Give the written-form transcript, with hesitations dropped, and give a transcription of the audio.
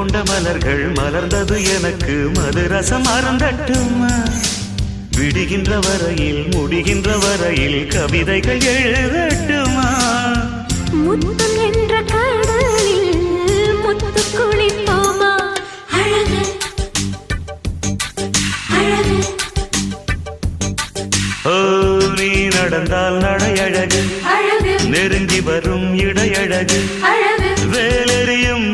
கொண்ட மலர்கள் மலர்ந்தது எனக்கு மதுரசம் அருந்தட்டுமா விடுகின்ற வரையில் முடிகின்ற வரையில் கவிதைகள் எழுதட்டுமா முத்தம் என்ற கடலில் முத்து குளிப்போமா அழகு அழகு ஓ நீ நடந்தால் நடையழகு அழகு நெருங்கி வரும் இடையழகு அழகு வேலெறியும்